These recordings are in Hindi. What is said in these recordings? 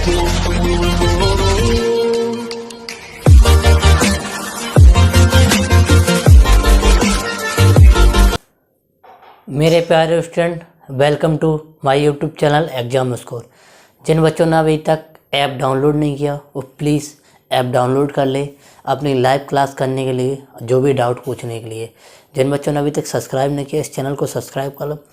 मेरे प्यारे student, welcome to my YouTube channel exam score. जिन बच्चों ने अभी तक ऐप डाउनलोड नहीं किया वो प्लीज़ ऐप डाउनलोड कर ले अपनी लाइव क्लास करने के लिए, जो भी डाउट पूछने के लिए। जिन बच्चों ने अभी तक सब्सक्राइब नहीं किया, इस चैनल को सब्सक्राइब कर लो।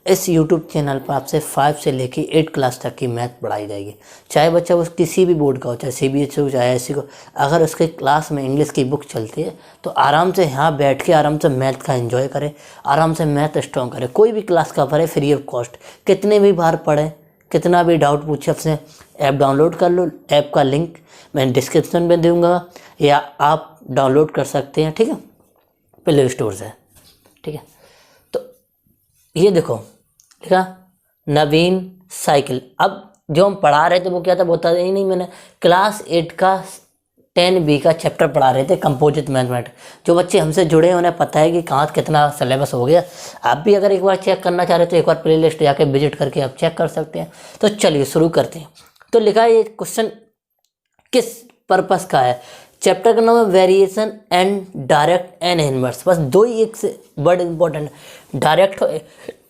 इस यूट्यूब चैनल पर आपसे 5 से लेकर 8 क्लास तक की मैथ पढ़ाई जाएगी। चाहे बच्चा वो किसी भी बोर्ड का हो, चाहे CBSE हो, चाहे ISC को, अगर उसके क्लास में इंग्लिश की बुक चलती है तो आराम से यहाँ बैठ के आराम से मैथ का एंजॉय करे, आराम से मैथ स्ट्रॉन्ग करे। कोई भी क्लास का पढ़े फ्री ऑफ कॉस्ट, कितने भी बार पढ़े, कितना भी डाउट पूछे, अपने ऐप डाउनलोड कर लो। ऐप का लिंक मैं डिस्क्रिप्शन में दूंगा या आप डाउनलोड कर सकते हैं, ठीक है, प्ले स्टोर से, ठीक है। तो ये देखो लिखा नवीन साइकिल। अब जो हम पढ़ा रहे थे वो क्या था, बता ही नहीं, मैंने क्लास 8 का 10B का चैप्टर पढ़ा रहे थे, कंपोजिट मैथमेटिक्स। जो बच्चे हमसे जुड़े हैं उन्हें पता है कि कहाँ कितना सिलेबस हो गया। आप भी अगर एक बार चेक करना चाह रहे हो तो एक बार प्ले लिस्ट जाके विजिट करके आप चेक कर सकते हैं। तो चलिए शुरू करते हैं। तो लिखा है ये क्वेश्चन किस पर्पस का है। चैप्टर का नाम है variation and direct and inverse. बस दो ही एक से वर्ड इंपॉर्टेंट, डायरेक्ट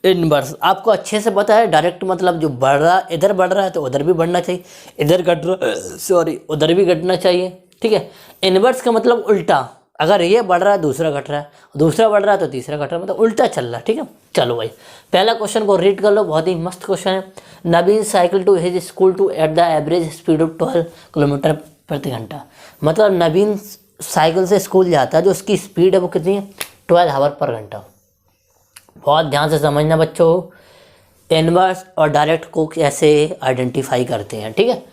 इनवर्स। आपको अच्छे से पता है डायरेक्ट मतलब जो बढ़ रहा, इधर बढ़ रहा है तो उधर भी बढ़ना चाहिए, इधर घट रहा, सॉरी उधर भी घटना चाहिए, ठीक है। इनवर्स का मतलब उल्टा, अगर ये बढ़ रहा है दूसरा घट रहा है, दूसरा बढ़ रहा है तो तीसरा घट रहा है, मतलब उल्टा चल रहा है, ठीक है। चलो भाई पहला क्वेश्चन को रीड कर लो, बहुत ही मस्त क्वेश्चन है। Naveen cycle to his school to at the average speed of 12 kilometre प्रति घंटा। मतलब नवीन साइकिल से स्कूल जाता है, जो उसकी स्पीड है वो कितनी है, 12 आवर पर घंटा। बहुत ध्यान से समझना बच्चों, इनवर्स और डायरेक्ट को कैसे आइडेंटिफाई करते हैं, ठीक है।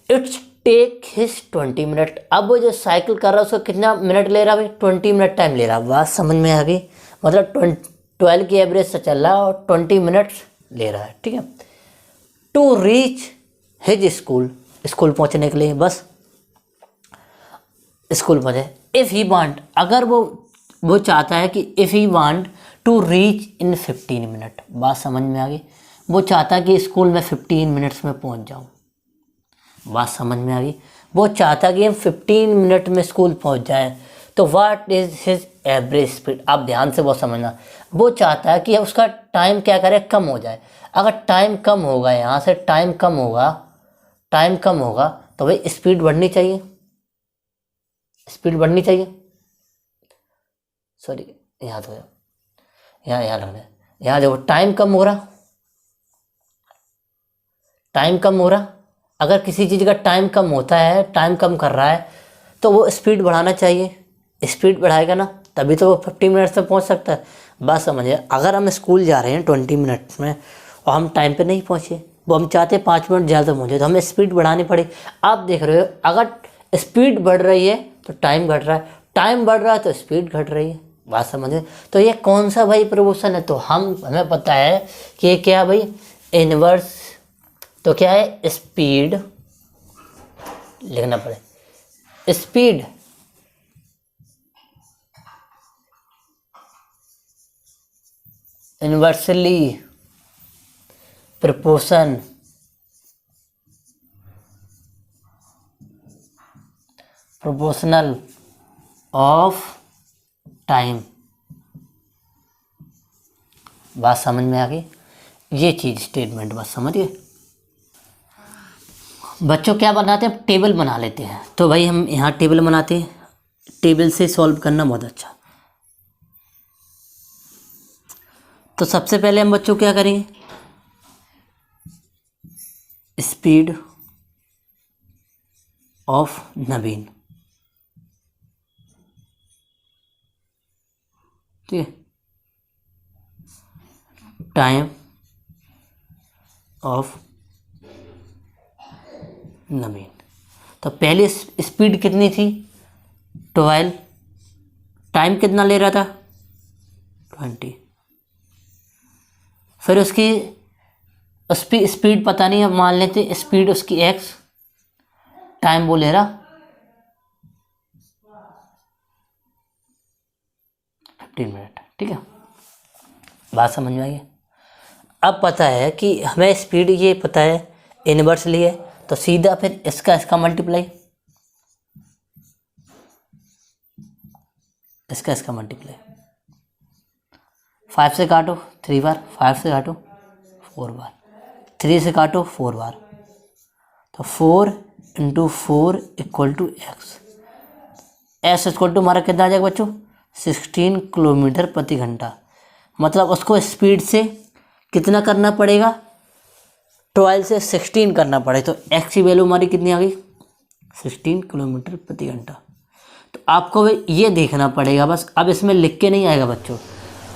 It's take his 20 minute. अब वो जो साइकिल कर रहा है उसको कितना मिनट ले रहा है भाई, 20 मिनट टाइम ले रहा है। बात समझ में आ गई, मतलब 12 की एवरेज से चल रहा है और 20 मिनट्स ले रहा है, ठीक है। To reach his school, school पहुंचने के लिए, बस स्कूल पहुंचे। इफ़ ही वांट, अगर वो चाहता है कि if he want to reach in 15 minute. बात समझ में आ गई, वो चाहता है कि स्कूल में 15 मिनट्स में पहुंच जाऊं। बात समझ में आ गई, वो चाहता है कि हम 15 मिनट में स्कूल पहुंच जाएं। तो what is his average speed. आप ध्यान से वो समझना, वो चाहता है कि उसका टाइम क्या करे, कम हो जाए। अगर टाइम कम होगा, यहाँ से टाइम कम होगा तो भाई स्पीड बढ़नी चाहिए, स्पीड बढ़नी चाहिए। सॉरी यहाँ तो यहाँ लगना है, यहाँ देखो टाइम कम हो रहा, टाइम कम हो रहा। अगर किसी चीज़ का टाइम कम होता है, टाइम कम कर रहा है, तो वो स्पीड बढ़ाना चाहिए। स्पीड बढ़ाएगा ना तभी तो वो 50 मिनट्स में पहुंच सकता है। बात समझिए, अगर हम स्कूल जा रहे हैं 20 मिनट्स में और हम टाइम पे नहीं पहुंचे, वो हम चाहते हैं 5 मिनट ज़्यादा पहुंचे, तो हमें स्पीड बढ़ानी पड़ेगी। आप देख रहे हो, अगर स्पीड बढ़ रही है तो टाइम घट रहा है, टाइम बढ़ रहा है तो स्पीड घट रही है। बात समझे। तो ये कौन सा भाई प्रपोर्शन है, तो हमें पता है कि ये क्या है भाई, इनवर्स। तो क्या है, स्पीड लिखना पड़े, speed inversely proportion proportional of time. बात समझ में आ गई, ये चीज स्टेटमेंट बस समझिए। बच्चों क्या बनाते हैं, टेबल बना लेते हैं। तो भाई हम यहाँ टेबल बनाते हैं, टेबल से सॉल्व करना बहुत अच्छा। तो सबसे पहले हम बच्चों क्या करेंगे, स्पीड ऑफ नवीन, ठीक है, टाइम ऑफ नवीन। तो पहले स्पीड कितनी थी, 12, टाइम कितना ले रहा था, 20। फिर उसकी स्पीड पता नहीं, अब मान लेते स्पीड उसकी x, टाइम वो ले रहा 15 मिनट, ठीक है। बात समझ में आई है। अब पता है कि हमें स्पीड ये पता है इन्वर्सली है, तो सीधा फिर इसका मल्टीप्लाई, इसका मल्टीप्लाई, 5 से काटो 3 बार, 5 से काटो 4 बार, 3 से काटो 4 बार, तो 4 × 4 = x। एस इक्वल टू हमारा कितना आ जाएगा बच्चों, 16 किलोमीटर प्रति घंटा। मतलब उसको स्पीड से कितना करना पड़ेगा, 12 से 16 करना पड़ेगा। तो एक्स की वैल्यू हमारी कितनी आ गई, 16 किलोमीटर प्रति घंटा। तो आपको ये देखना पड़ेगा बस। अब इसमें लिख के नहीं आएगा बच्चों,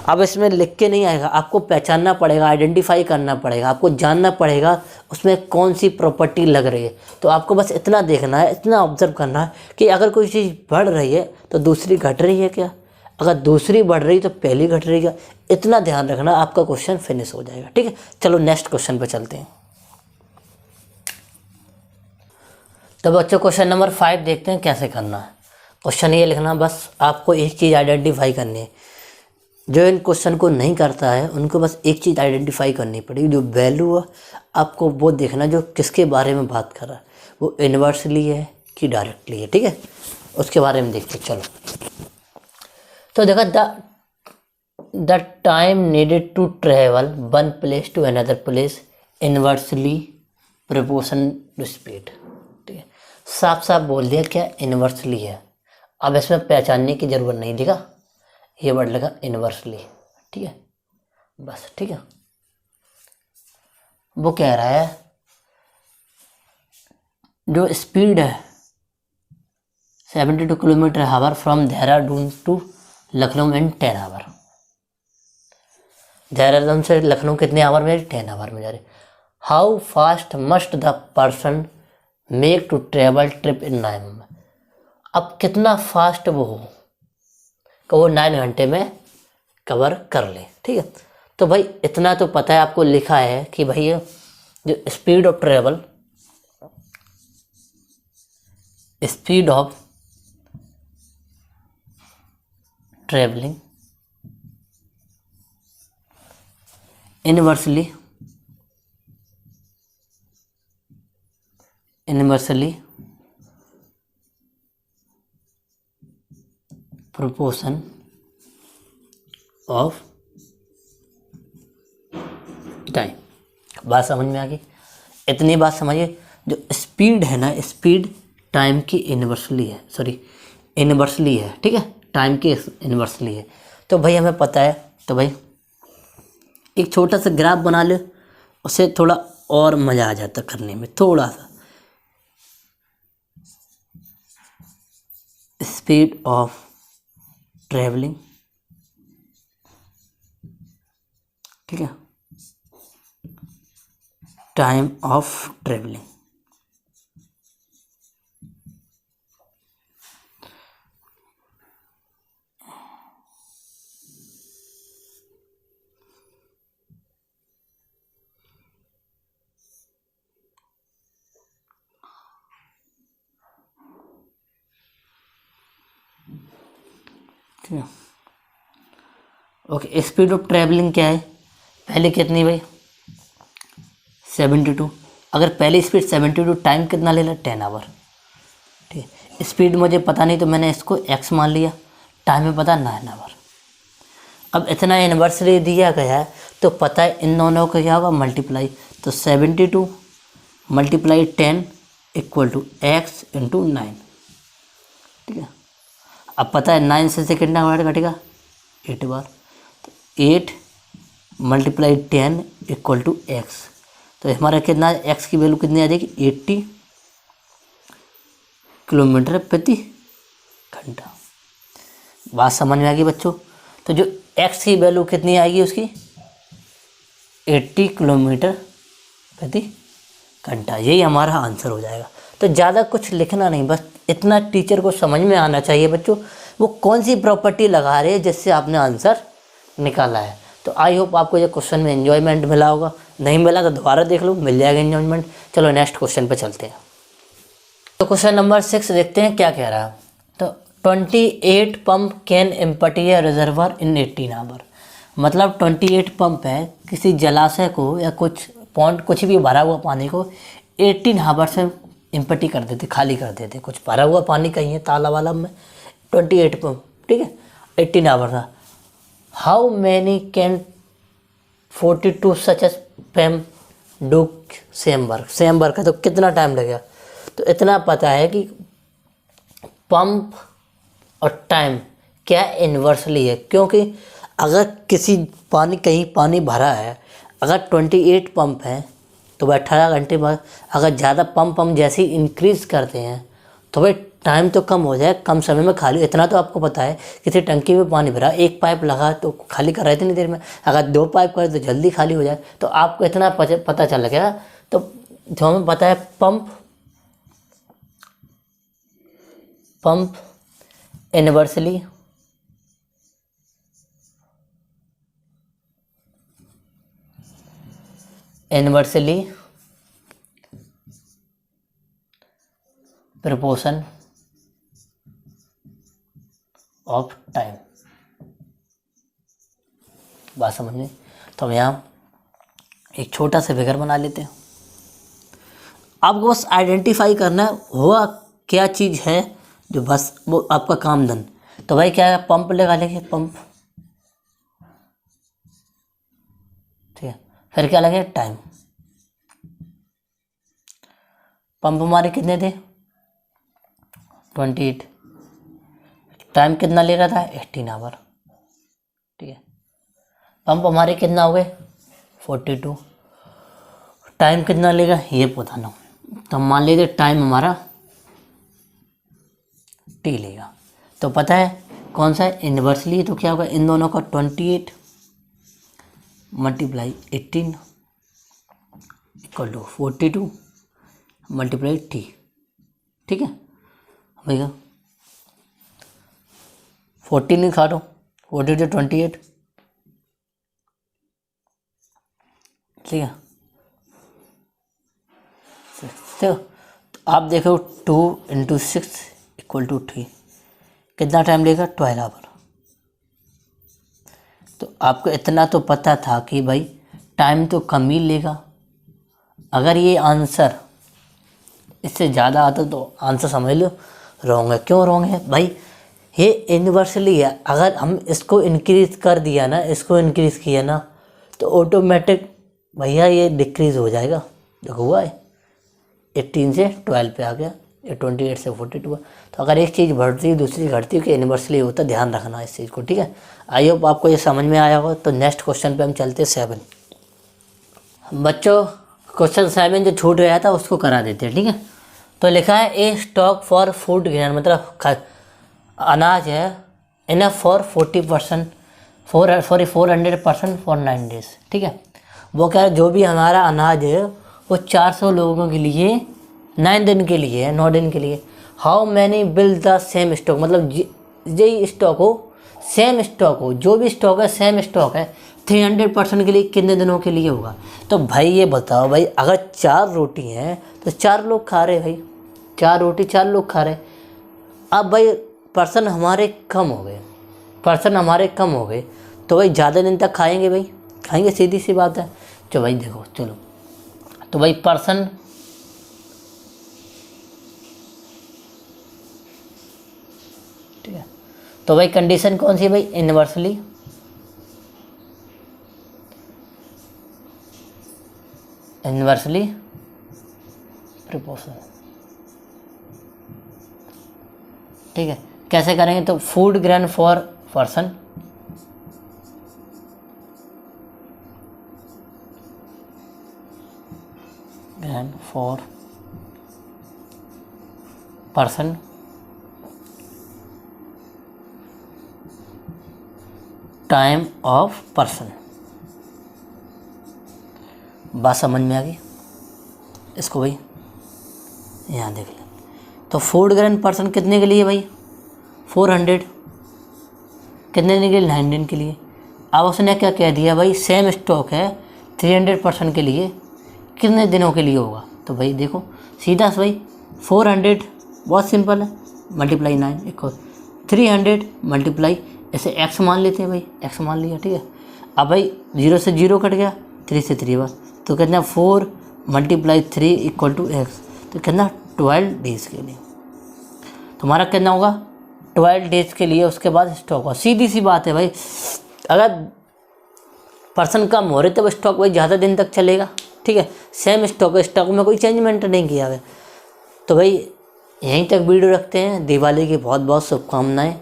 अब इसमें लिख के नहीं आएगा, आपको पहचानना पड़ेगा, आइडेंटिफाई करना पड़ेगा, आपको जानना पड़ेगा उसमें कौन सी प्रॉपर्टी लग रही है। तो आपको बस इतना देखना है, इतना ऑब्जर्व करना है कि अगर कोई चीज़ बढ़ रही है तो दूसरी घट रही है क्या, अगर दूसरी बढ़ रही तो पहली घट रही है। इतना ध्यान रखना, आपका क्वेश्चन फिनिश हो जाएगा। ठीक है, चलो नेक्स्ट क्वेश्चन पे चलते हैं। तो बच्चों क्वेश्चन नंबर 5 देखते हैं कैसे करना है। क्वेश्चन ये लिखना, बस आपको एक चीज़ आइडेंटिफाई करनी है। जो इन क्वेश्चन को नहीं करता है उनको बस एक चीज़ आइडेंटिफाई करनी पड़ेगी, जो वैल्यू है आपको वो देखना जो किसके बारे में बात कर रहा है, वो इन्वर्सली है कि डायरेक्टली है। ठीक है, उसके बारे में देखते चलो। तो देखा, the time needed to travel one place to another place inversely proportion to speed. ठीक है, साफ साफ बोल दिया क्या इन्वर्सली है। अब इसमें पहचानने की ज़रूरत नहीं, दिखा ये वर्ड लगा इन्वर्सली। ठीक है, बस ठीक है। वो कह रहा है जो स्पीड है 72 kilometre hour from Dehradun to Lucknow in 10 hour. Dehradun से लखनऊ कितने आवर में, 10 आवर में जा रहे। How fast must the person make to travel trip in 9। अब कितना फास्ट वो हो कि वो 9 घंटे में कवर कर ले। ठीक है, तो भाई इतना तो पता है, आपको लिखा है कि भाई जो speed of travel, speed of travelling inversely proportion of time. बात समझ में आ गई? इतनी बात समझिए, जो स्पीड है ना, स्पीड टाइम की इन्वर्सली है, इन्वर्सली है। ठीक है, टाइम की इन्वर्सली है। तो भाई हमें पता है, तो भाई एक छोटा सा ग्राफ बना ले, उससे थोड़ा और मज़ा आ जाता करने में। थोड़ा सा स्पीड ऑफ ट्रैवलिंग, ठीक है, time of travelling. Okay, speed of travelling क्या है, पहले कितनी भाई 72। अगर पहली स्पीड 72, टाइम कितना ले ला 10 आवर। ठीक है, स्पीड मुझे पता नहीं तो मैंने इसको x मान लिया, टाइम में पता 9 आवर। अब इतना इन्वर्सली दिया गया है तो पता है इन दोनों का क्या होगा, मल्टीप्लाई। तो 72 multiply 10 equal to x into 9। ठीक है, अब पता है 9 से कितना बार घटेगा, 8 बार। तो 8 मल्टीप्लाई 10 इक्वल टू x। तो हमारा कितना, x की वैल्यू कितनी आ जाएगी, 80 किलोमीटर प्रति घंटा। बात समझ में आ गई बच्चों? तो जो x की वैल्यू कितनी आएगी उसकी, 80 किलोमीटर प्रति घंटा। यही हमारा आंसर हो जाएगा। तो ज़्यादा कुछ लिखना नहीं, बस इतना टीचर को समझ में आना चाहिए बच्चों वो कौन सी प्रॉपर्टी लगा रहे हैं जिससे आपने आंसर निकाला है। तो आई होप आपको ये क्वेश्चन में एंजॉयमेंट मिला होगा, नहीं मिला तो दोबारा देख लो, मिल जाएगा एंजॉयमेंट। चलो नेक्स्ट क्वेश्चन पे चलते हैं। तो क्वेश्चन नंबर 6 देखते हैं क्या कह रहा है। तो 28 pump can empty a reservoir in 18 hour. मतलब 28 पंप है, किसी जलाशय को या कुछ पॉन्ड कुछ भी भरा हुआ पानी को 18 हावर्स में एम्प्टी कर देते, खाली कर देते। कुछ भरा हुआ पानी कहीं है ताला वाला में 28 पंप, ठीक है, 18 आवर था। How many can 42 such as पैम do same work, same work है तो कितना टाइम लगेगा। तो इतना पता है कि पंप और टाइम क्या इन्वर्सली है, क्योंकि अगर किसी पानी कहीं पानी भरा है, अगर 28 पंप है तो वह 18 घंटे बाद अगर ज़्यादा पंप हम जैसे ही इंक्रीज़ करते हैं तो भाई टाइम तो कम हो जाए, कम समय में खाली। इतना तो आपको पता है, किसी टंकी में पानी भरा, एक पाइप लगा तो खाली कर रहे थे इतनी देर में, अगर 2 पाइप करें तो जल्दी खाली हो जाए। तो आपको इतना पता चल गया। तो जो हमें पता है pump inversely proportion of time. बात समझ में? तो हम यहाँ एक छोटा सा फिगर बना लेते हैं। आपको बस आइडेंटिफाई करना है हुआ क्या चीज़ है, जो बस वो आपका काम धन। तो भाई क्या है, पंप लगा लेंगे, पंप, ठीक है। फिर क्या लगे, टाइम। पंप हमारे कितने थे, 28, टाइम कितना ले रहा था, 18 आवर, ठीक है। पंप हमारे कितना हो गए, 42, टाइम कितना लेगा ये पता ना। तो मान लीजिए टाइम हमारा टी लेगा। तो पता है कौन सा है, इन्वर्सली। तो क्या होगा, इन दोनों का 28 multiply 18 equal to 42 multiply T, ठीक है भैया। 14 नहीं खा दो, 42 28, ठीक है। तो आप देखो 2 × 6 इक्वल टू 3, कितना टाइम लेगा, 12 आवर। तो आपको इतना तो पता था कि भाई टाइम तो कम ही लेगा। अगर ये आंसर इससे ज़्यादा आता तो आंसर समझ लो रॉन्ग है। क्यों रॉन्ग है भाई, ये इन्वर्सली है। अगर हम इसको इंक्रीज़ कर दिया ना, इसको इंक्रीज़ किया ना, तो ऑटोमेटिक भैया ये डिक्रीज़ हो जाएगा। देखो हुआ है, 18 से 12 पे आ गया, ये 28 से 42। तो अगर एक चीज़ बढ़ती है दूसरी घटती है कि इन्वर्सली होता, ध्यान रखना इस चीज़ को, ठीक है। आई होप आपको ये समझ में आया होगा। तो नेक्स्ट क्वेश्चन पे हम चलते 7। बच्चों क्वेश्चन 7 जो छूट गया था उसको करा देते हैं, ठीक है। तो लिखा है ए स्टॉक फॉर फूड ग्रेन, मतलब अनाज है, इनफ फॉर 40% 400% फॉर 9 डेज, ठीक है। वो क्या है, जो भी हमारा अनाज है वो 400 लोगों के लिए 9 दिन के लिए है, 9 दिन के लिए। How many bill the same stock, मतलब यही स्टॉक हो, सेम स्टॉक हो, जो भी स्टॉक है सेम स्टॉक है, 300% के लिए कितने दिनों के लिए होगा। तो भाई ये बताओ भाई, अगर 4 रोटी हैं तो 4 लोग खा रहे, भाई 4 रोटी 4 लोग खा रहे। अब भाई पर्सन हमारे कम हो गए, तो भाई ज़्यादा दिन तक खाएंगे, भाई खाएंगे, सीधी सी बात है। तो भाई देखो चलो, तो भाई पर्सन ठीक है। तो भाई कंडीशन कौन सी है भाई, इन्वर्सली प्रोपोर्शनल, ठीक है। कैसे करेंगे, तो food grain for person time of person. बात समझ में आ गई इसको भाई, यहाँ देख ले। तो फूड ग्रेन पर्सन कितने के लिए भाई, 400, कितने दिन के लिए, 9 दिन के लिए। अब उसने क्या कह दिया भाई, सेम स्टॉक है 300% के लिए, कितने दिनों के लिए होगा। तो भाई देखो सीधा से भाई 400 बहुत सिंपल है, मल्टीप्लाई 9 इक्वल 300 मल्टीप्लाई, ऐसे x मान लेते हैं भाई, x मान लिया, ठीक है। अब भाई 0 से 0 कट गया, 3 से 3 बार, तो कितना 4 मल्टीप्लाई 3 इक्वल टू एक्स, तो कितना 12 डेज के लिए तुम्हारा कितना होगा 12 डेज के लिए। उसके बाद स्टॉक होगा। सीधी सी बात है भाई, अगर पर्सन कम हो रहे तो वो स्टॉक भाई ज़्यादा दिन तक चलेगा। ठीक है, सेम स्टॉक में कोई चेंजमेंट नहीं किया है। तो भाई यहीं तक वीडियो रखते हैं। दिवाली की बहुत बहुत शुभकामनाएं।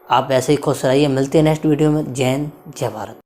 आप ऐसे ही खुश रहिए। मिलते हैं नेक्स्ट वीडियो में। जय हिंद, जय भारत।